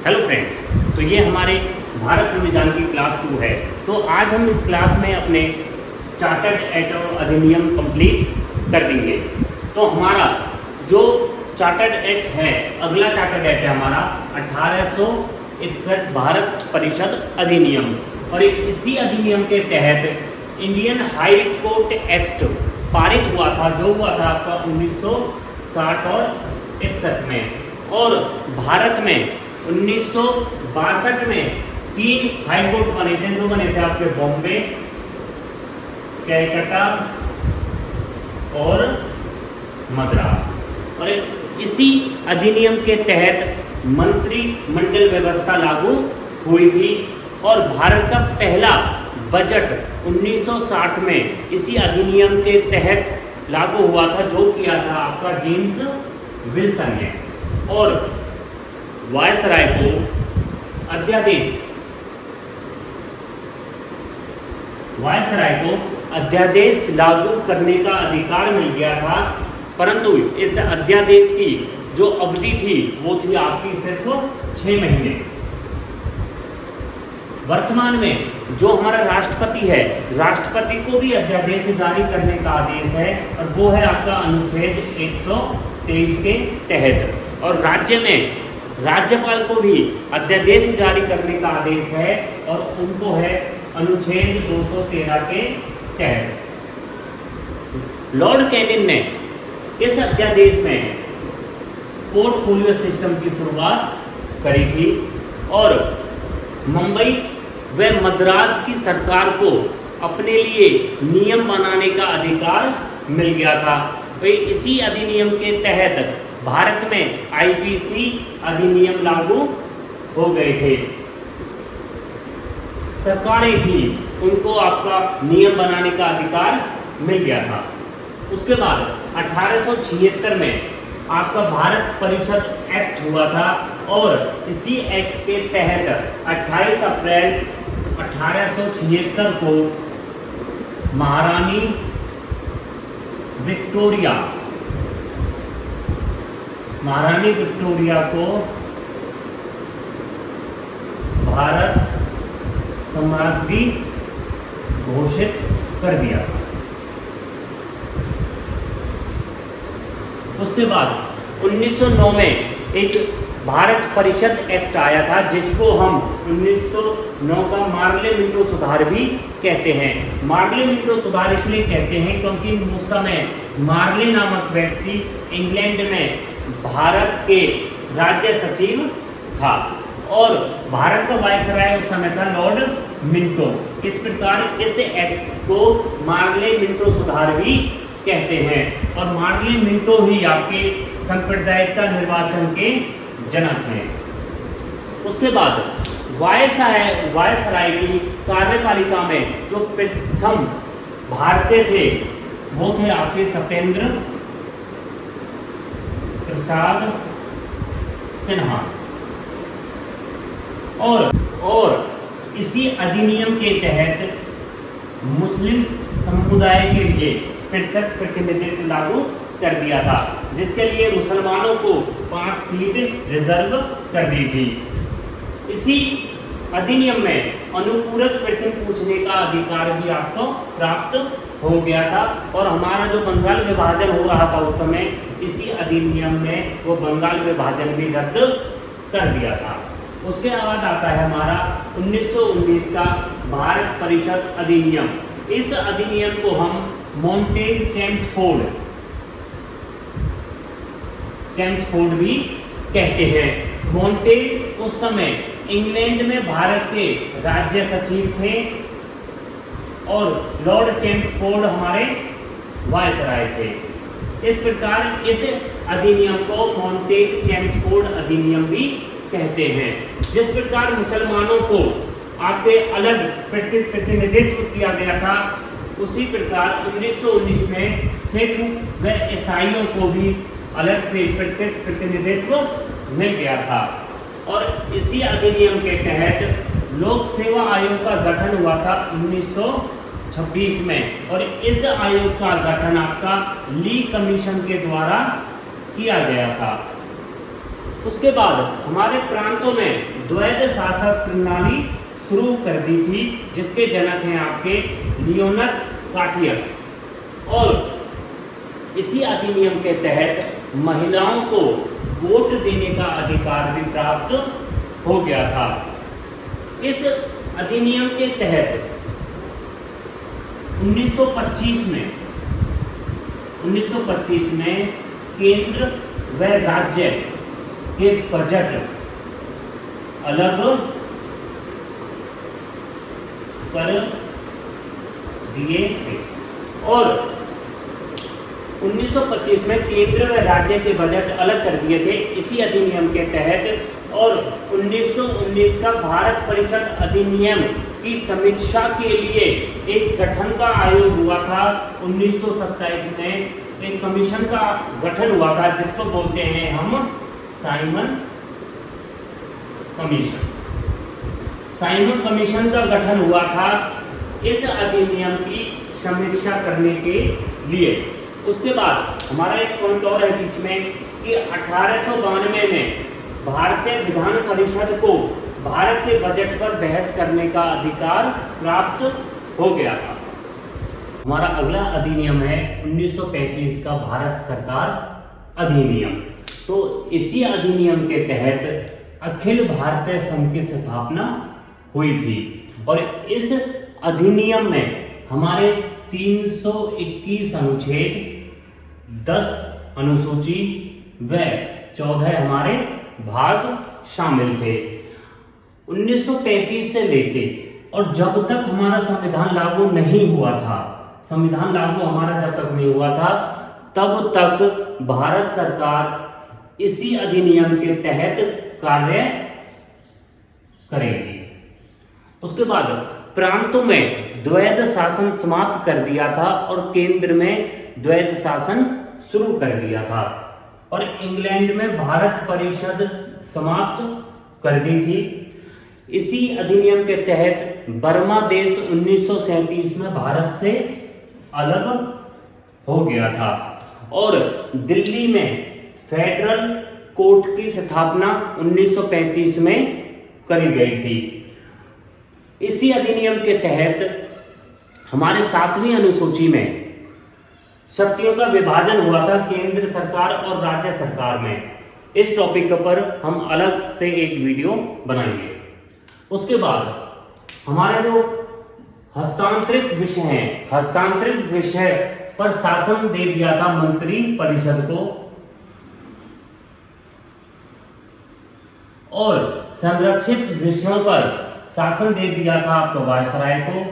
Hello friends, तो ये हमारे भारत संविधान की क्लास 2 है। तो आज हम इस क्लास में अपने चार्टर्ड एक्ट अधिनियम कंप्लीट कर देंगे। तो हमारा जो चार्टर्ड एक्ट है, अगला चार्टर्ड एक्ट है हमारा 1861 भारत परिषद अधिनियम। और इसी अधिनियम के तहत इंडियन हाई कोर्ट एक्ट पारित हुआ था, जो हुआ था आपका 1960 और 61 में। और भारत में 1962 में 3 हाई कोर्ट बने थे, जो बने थे आपके बॉम्बे, कलकत्ता और मद्रास। और इसी अधिनियम के तहत मंत्रिमंडल व्यवस्था लागू हुई थी। और भारत का पहला बजट 1960 में इसी अधिनियम के तहत लागू हुआ था, जो किया था आपका जेम्स विल्सन ने। और वायसराय को अध्यादेश लागू करने का अधिकार मिल गया था, परंतु इस अध्यादेश की जो अवधि थी वो थी आपकी सिर्फ 6 महीने। वर्तमान में जो हमारा राष्ट्रपति है, राष्ट्रपति को भी अध्यादेश जारी करने का आदेश है, और वो है आपका अनुच्छेद 123 के तहत। और राज्य में राज्यपाल को भी अध्यादेश जारी करने का आदेश है, और उनको है अनुच्छेद 213 के तहत। लॉर्ड कैनिंग ने इस अध्यादेश में पोर्टफोलियो सिस्टम की शुरुआत करी थी, और मुंबई व मद्रास की सरकार को अपने लिए नियम बनाने का अधिकार मिल गया था। तो इसी अधिनियम के तहत भारत में आईपीसी अधिनियम लागू हो गए थे। सरकारें थी, उनको आपका नियम बनाने का अधिकार मिल गया था। उसके बाद 1876 में आपका भारत परिषद एक्ट हुआ था, और इसी एक्ट के तहत 28 अप्रैल 1876 को महारानी विक्टोरिया को भारत सम्राज्ञी घोषित कर दिया। उसके बाद 1909 में एक भारत परिषद एक्ट आया था, जिसको हम 1909 का मार्ले मिंटो सुधार भी कहते हैं। मार्ले मिंटो सुधार इसलिए कहते हैं क्योंकि उस समय मार्ले नामक व्यक्ति इंग्लैंड में भारत के राज्य सचिव था, और भारत का वायसराय उस समय था लॉर्ड मिंटो। इस प्रकार इस एक्ट को मार्ले मिंटो सुधार भी कहते हैं, और मार्ले मिंटो ही आपके सांप्रदायिक निर्वाचन के जनक हैं। उसके बाद वायसराय की कार्यपालिका में जो प्रथम भारतीय थे, वो थे आपके सत्येंद्र प्रसाद सिन्हा। और इसी अधिनियम के तहत मुस्लिम समुदाय के लिए पृथक प्रतिनिधित्व लागू कर दिया था, जिसके लिए मुसलमानों को 5 सीट रिजर्व कर दी थी। इसी अधिनियम में अनुपूरक प्रश्न पूछने का अधिकार भी आपको प्राप्त हो गया था, और हमारा जो बंगाल विभाजन हो रहा था उस समय, इसी अधिनियम में वो बंगाल विभाजन भी रद्द कर दिया था। उसके बाद आता है हमारा 1919 का भारत परिषद अधिनियम। इस अधिनियम को हम चैम्सफोर्ड भी कहते हैं। मोंटेग उस समय इंग्लैंड में भारत के राज्य सचिव थे, और लॉर्ड चैम्सफोर्ड हमारे वायसराय थे। इस प्रकार इस अधिनियम को मोंटेग चैम्सफोर्ड अधिनियम भी कहते हैं। जिस प्रकार मुसलमानों को आपके अलग प्रतिनिधित्व किया गया था, उसी प्रकार 1919 में सिख व ईसाइयों को भी अलग से प्रतिनिधित्व मिल गया था। और इसी अधिनियम के तहत लोक सेवा आयोग का गठन हुआ था 1926 में, और इस आयोग का गठन आपका ली कमीशन के द्वारा किया गया था। उसके बाद हमारे प्रांतों में द्वैध शासक प्रणाली शुरू कर दी थी, जिसके जनक हैं आपके लियोनस काटियस। और इसी अधिनियम के तहत महिलाओं को वोट देने का अधिकार भी प्राप्त हो गया था। इस अधिनियम के तहत 1925 में केंद्र व राज्य के बजट अलग कर दिए थे। और 1925 में केंद्र व राज्य के बजट अलग कर दिए थे इसी अधिनियम के तहत। और 1919 का भारत परिषद अधिनियम की समीक्षा के लिए एक गठन का आयोग हुआ था। 1927 में एक कमीशन का गठन हुआ था, जिसको बोलते हैं हम साइमन कमीशन। साइमन कमीशन का गठन हुआ था इस अधिनियम की समीक्षा करने के लिए। उसके बाद हमारा एक पॉइंट और है बीच में कि 1892 में भारतीय विधान परिषद को भारत के बजट पर बहस करने का अधिकार प्राप्त हो गया था। हमारा अगला अधिनियम है 1935 का भारत सरकार अधिनियम। तो इसी अधिनियम के तहत अखिल भारतीय संघ की स्थापना हुई थी। और इस अधिनियम में हमारे 321 अनुच्छेद, 10 अनुसूची व 14 हमारे भाग शामिल थे। 1935 से लेके और जब तक हमारा संविधान लागू नहीं हुआ था, संविधान लागू हमारा जब तक नहीं हुआ था, तब तक भारत सरकार इसी अधिनियम के तहत कार्य करेगी। उसके बाद प्रांतों में द्वैध शासन समाप्त कर दिया था और केंद्र में द्वैध शासन शुरू कर दिया था। और इंग्लैंड में भारत परिषद समाप्त कर दी थी। इसी अधिनियम के तहत बर्मा देश 1937 में भारत से अलग हो गया था। और दिल्ली में फेडरल कोर्ट की स्थापना 1935 में करी गई थी। इसी अधिनियम के तहत हमारे 7वीं अनुसूची में शक्तियों का विभाजन हुआ था केंद्र सरकार और राज्य सरकार में। इस टॉपिक पर हम अलग से एक वीडियो बनाएंगे। उसके बाद हमारे जो हस्तांतरित विषय हैं, हस्तांतरित विषय पर शासन दे दिया था मंत्री परिषद को। और संरक्षित विषयों पर शासन दे दिया था आपको वायसराय को।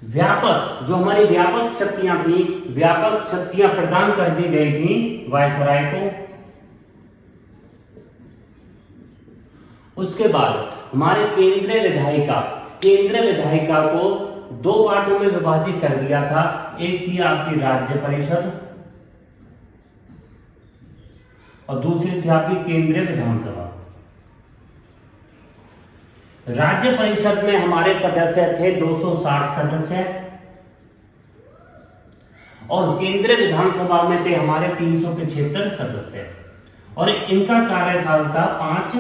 व्यापक जो हमारी व्यापक शक्तियां थी, व्यापक शक्तियां प्रदान कर दी गई थी वायसराय को। उसके बाद हमारे केंद्रीय विधायिका को 2 पार्टों में विभाजित कर दिया था। एक थी आपकी राज्य परिषद और दूसरी थी आपकी केंद्रीय विधानसभा। राज्य परिषद में हमारे सदस्य थे 260 सदस्य और केंद्रीय विधानसभा में थे हमारे 375 सदस्य और इनका कार्यकाल था 5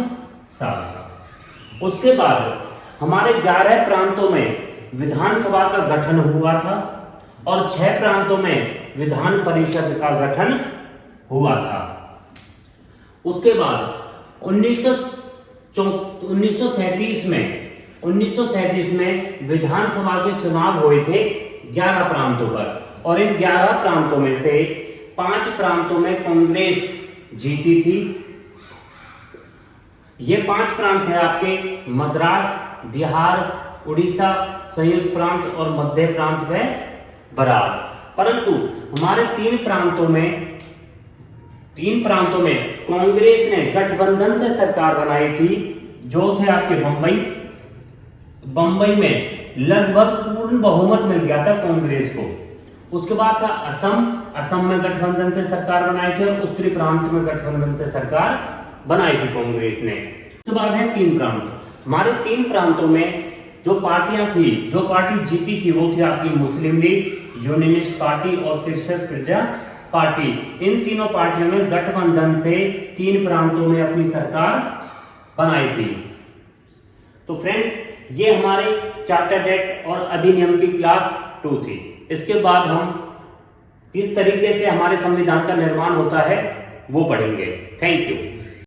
साल का। उसके बाद हमारे 11 प्रांतों में विधानसभा का गठन हुआ था और 6 प्रांतों में विधान परिषद का गठन हुआ था। उसके बाद 1937 में विधानसभा के चुनाव हुए थे 11 प्रांतों पर और इन 11 प्रांतों में से 5 प्रांतों में कांग्रेस जीती थी। ये 5 प्रांत है आपके मद्रास, बिहार, उड़ीसा, संयुक्त प्रांत और मध्य प्रांत व बरार। परंतु हमारे 3 प्रांतों में कांग्रेस ने गठबंधन से सरकार बनाई थी, जो थे आपके बंबई में लगभग पूर्ण बहुमत मिल गया था कांग्रेस को। उसके बाद था असम में गठबंधन से सरकार बनाई थी और उत्तरी प्रांत में गठबंधन से सरकार बनाई थी कांग्रेस ने। उसके बाद है 3 प्रांत। हमारे 3 प्रांतों में जो पार्टियां थी, जो पार्टी जीती थी वो थी आपकी मुस्लिम लीग, यूनियनिस्ट पार्टी और कृषक प्रजा पार्टी, इन तीनों पार्टियों ने गठबंधन से 3 प्रांतों में अपनी सरकार बनाई थी। तो फ्रेंड्स, ये हमारे चार्टर्ड एक्ट और अधिनियम की क्लास 2 थी। इसके बाद हम किस तरीके से हमारे संविधान का निर्माण होता है वो पढ़ेंगे। Thank you.